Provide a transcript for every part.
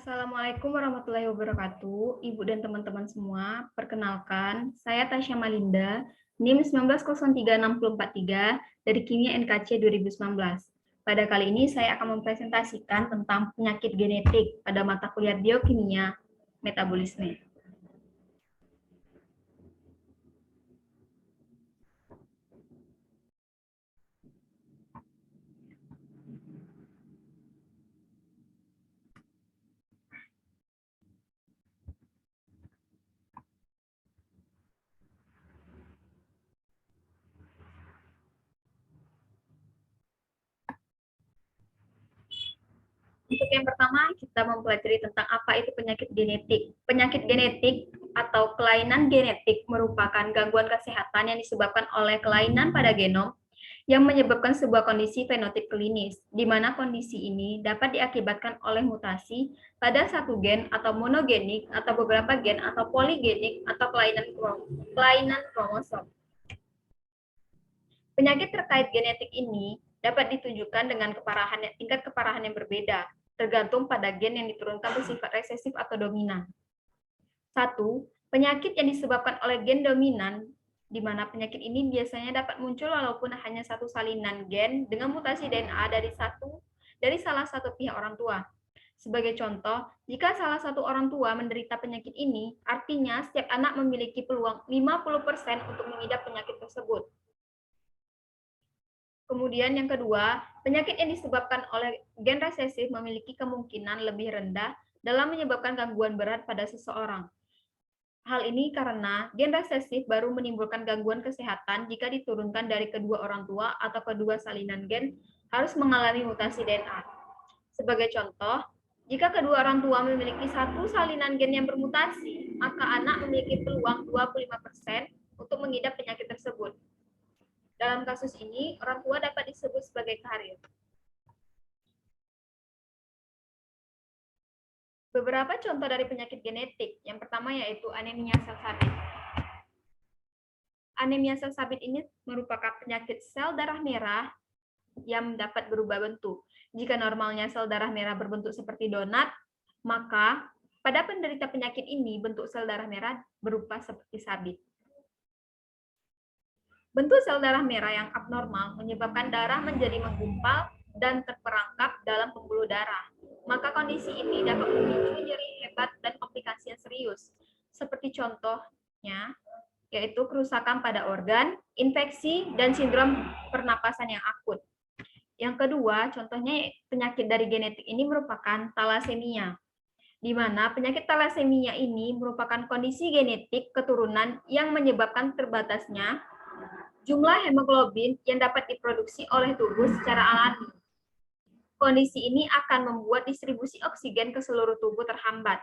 Assalamualaikum warahmatullahi wabarakatuh, Ibu dan teman-teman semua. Perkenalkan, saya Tasya Malinda, NIM 19036043 dari Kimia NKC 2019. Pada kali ini saya akan mempresentasikan tentang penyakit genetik pada mata kuliah biokimia metabolisme. Untuk yang pertama, kita mempelajari tentang apa itu penyakit genetik. Penyakit genetik atau kelainan genetik merupakan gangguan kesehatan yang disebabkan oleh kelainan pada genom yang menyebabkan sebuah kondisi fenotip klinis, di mana kondisi ini dapat diakibatkan oleh mutasi pada satu gen atau monogenik atau beberapa gen atau poligenik atau kelainan kromosom. Penyakit terkait genetik ini dapat ditunjukkan dengan tingkat keparahan yang berbeda, tergantung pada gen yang diturunkan bersifat resesif atau dominan. 1. Penyakit yang disebabkan oleh gen dominan, di mana penyakit ini biasanya dapat muncul walaupun hanya satu salinan gen dengan mutasi DNA dari salah satu pihak orang tua. Sebagai contoh, jika salah satu orang tua menderita penyakit ini, artinya setiap anak memiliki peluang 50% untuk mengidap penyakit tersebut. Kemudian yang kedua, penyakit yang disebabkan oleh gen resesif memiliki kemungkinan lebih rendah dalam menyebabkan gangguan berat pada seseorang. Hal ini karena gen resesif baru menimbulkan gangguan kesehatan jika diturunkan dari kedua orang tua atau kedua salinan gen harus mengalami mutasi DNA. Sebagai contoh, jika kedua orang tua memiliki satu salinan gen yang bermutasi, maka anak memiliki peluang 25% untuk mengidap penyakit tersebut. Dalam kasus ini, orang tua dapat disebut sebagai karir. Beberapa contoh dari penyakit genetik. Yang pertama yaitu anemia sel sabit. Anemia sel sabit ini merupakan penyakit sel darah merah yang dapat berubah bentuk. Jika normalnya sel darah merah berbentuk seperti donat, maka pada penderita penyakit ini bentuk sel darah merah berupa seperti sabit. Bentuk sel darah merah yang abnormal menyebabkan darah menjadi menggumpal dan terperangkap dalam pembuluh darah. Maka kondisi ini dapat memicu nyeri hebat dan komplikasi yang serius. Seperti contohnya, yaitu kerusakan pada organ, infeksi, dan sindrom pernapasan yang akut. Yang kedua, contohnya penyakit dari genetik ini merupakan talasemia, di mana penyakit talasemia ini merupakan kondisi genetik keturunan yang menyebabkan terbatasnya jumlah hemoglobin yang dapat diproduksi oleh tubuh secara alami. Kondisi ini akan membuat distribusi oksigen ke seluruh tubuh terhambat.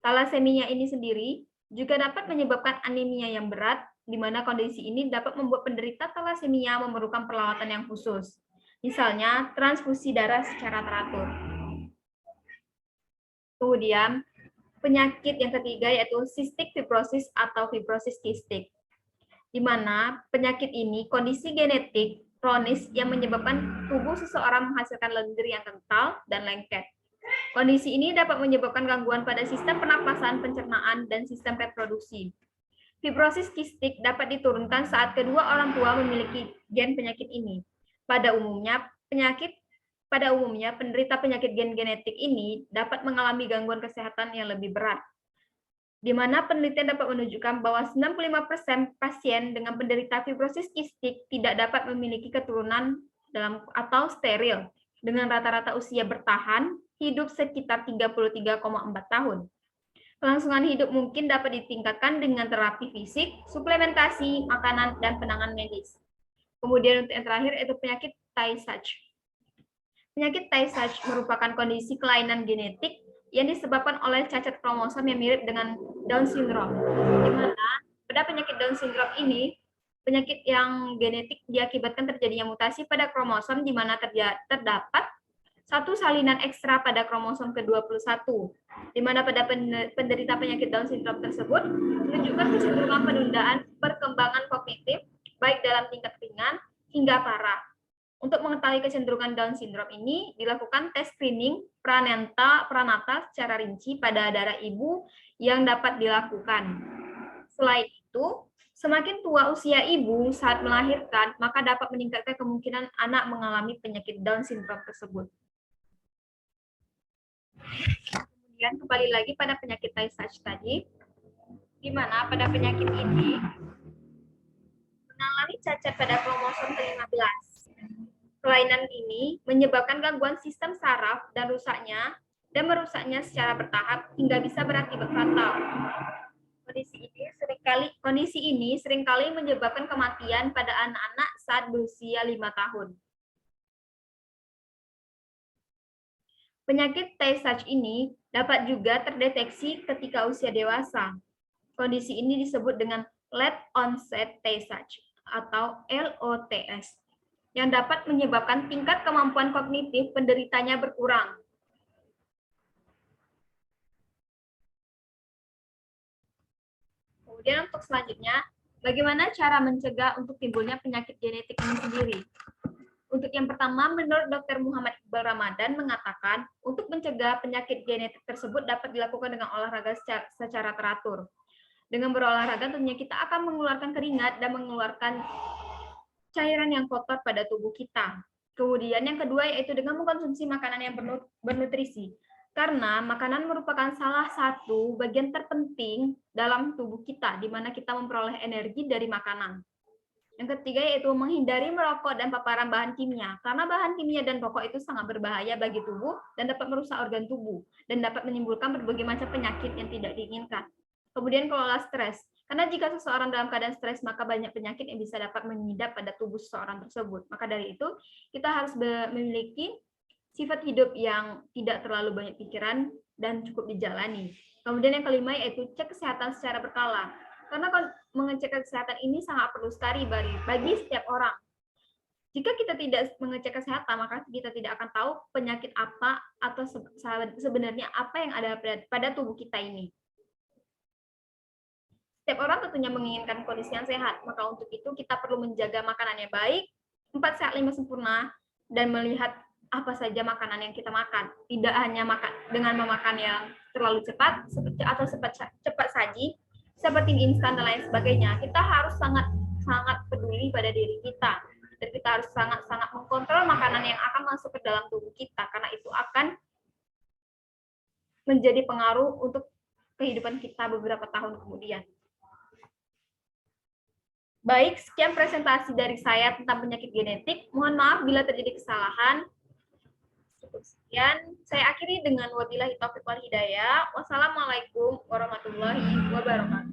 Talasemia ini sendiri juga dapat menyebabkan anemia yang berat, di mana kondisi ini dapat membuat penderita talasemia memerlukan perawatan yang khusus. Misalnya, transfusi darah secara teratur. Kemudian, penyakit yang ketiga yaitu cystic fibrosis atau fibrosis kistik, di mana penyakit ini kondisi genetik kronis yang menyebabkan tubuh seseorang menghasilkan lendir yang kental dan lengket. Kondisi ini dapat menyebabkan gangguan pada sistem pernapasan, pencernaan, dan sistem reproduksi. Fibrosis kistik dapat diturunkan saat kedua orang tua memiliki gen penyakit ini. Pada umumnya, penderita penyakit gen genetik ini dapat mengalami gangguan kesehatan yang lebih berat, di mana penelitian dapat menunjukkan bahwa 95% pasien dengan penderita fibrosis kistik tidak dapat memiliki keturunan atau steril, dengan rata-rata usia bertahan hidup sekitar 33,4 tahun. Kelangsungan hidup mungkin dapat ditingkatkan dengan terapi fisik, suplementasi, makanan, dan penanganan medis. Kemudian untuk yang terakhir yaitu penyakit Tay-Sachs. Penyakit Tay-Sachs merupakan kondisi kelainan genetik yang disebabkan oleh cacat kromosom yang mirip dengan Down syndrome. Di mana pada penyakit Down syndrome ini, penyakit yang genetik diakibatkan terjadinya mutasi pada kromosom di mana terdapat satu salinan ekstra pada kromosom ke-21, di mana pada penderita penyakit Down syndrome tersebut menunjukkan kecenderungan penundaan perkembangan kognitif baik dalam tingkat ringan hingga parah. Untuk mengetahui kecenderungan Down syndrome ini, dilakukan tes screening pranata secara rinci pada darah ibu yang dapat dilakukan. Selain itu, semakin tua usia ibu saat melahirkan, maka dapat meningkatkan kemungkinan anak mengalami penyakit Down syndrome tersebut. Kemudian kembali lagi pada penyakit Tay-Sachs tadi, di mana pada penyakit ini mengalami cacat pada kromosom ke-15. Kelainan ini menyebabkan gangguan sistem saraf dan merusaknya secara bertahap hingga bisa berakibat fatal. Kondisi ini seringkali menyebabkan kematian pada anak-anak saat berusia 5 tahun. Penyakit Tay-Sachs ini dapat juga terdeteksi ketika usia dewasa. Kondisi ini disebut dengan Late Onset Tay-Sachs atau LOTS, yang dapat menyebabkan tingkat kemampuan kognitif penderitanya berkurang. Kemudian untuk selanjutnya, bagaimana cara mencegah untuk timbulnya penyakit genetik ini sendiri? Untuk yang pertama, menurut Dr. Muhammad Iqbal Ramadan mengatakan, untuk mencegah penyakit genetik tersebut dapat dilakukan dengan olahraga secara teratur. Dengan berolahraga tentunya kita akan mengeluarkan keringat dan mengeluarkan cairan yang kotor pada tubuh kita. Kemudian yang kedua yaitu dengan mengkonsumsi makanan yang bernutrisi. Karena makanan merupakan salah satu bagian terpenting dalam tubuh kita, di mana kita memperoleh energi dari makanan. Yang ketiga yaitu menghindari merokok dan paparan bahan kimia. Karena bahan kimia dan rokok itu sangat berbahaya bagi tubuh dan dapat merusak organ tubuh dan dapat menimbulkan berbagai macam penyakit yang tidak diinginkan. Kemudian kelola stres. Karena jika seseorang dalam keadaan stres, maka banyak penyakit yang bisa dapat mengidap pada tubuh seseorang tersebut. Maka dari itu, kita harus memiliki sifat hidup yang tidak terlalu banyak pikiran dan cukup dijalani. Kemudian yang kelima yaitu cek kesehatan secara berkala. Karena mengecek kesehatan ini sangat perlu sekali bagi setiap orang. Jika kita tidak mengecek kesehatan, maka kita tidak akan tahu penyakit apa atau sebenarnya apa yang ada pada tubuh kita ini. Setiap orang tentunya menginginkan kondisi yang sehat, maka untuk itu kita perlu menjaga makanan yang baik, 4 sehat 5 sempurna, dan melihat apa saja makanan yang kita makan. Tidak hanya makan dengan memakan yang terlalu cepat atau cepat saji, seperti instan dan lain sebagainya. Kita harus sangat peduli pada diri kita, dan kita harus sangat mengkontrol makanan yang akan masuk ke dalam tubuh kita, karena itu akan menjadi pengaruh untuk kehidupan kita beberapa tahun kemudian. Baik, sekian presentasi dari saya tentang penyakit genetik. Mohon maaf bila terjadi kesalahan. Cukup sekian. Saya akhiri dengan wabillahi taufiq wal hidayah. Wassalamualaikum warahmatullahi wabarakatuh.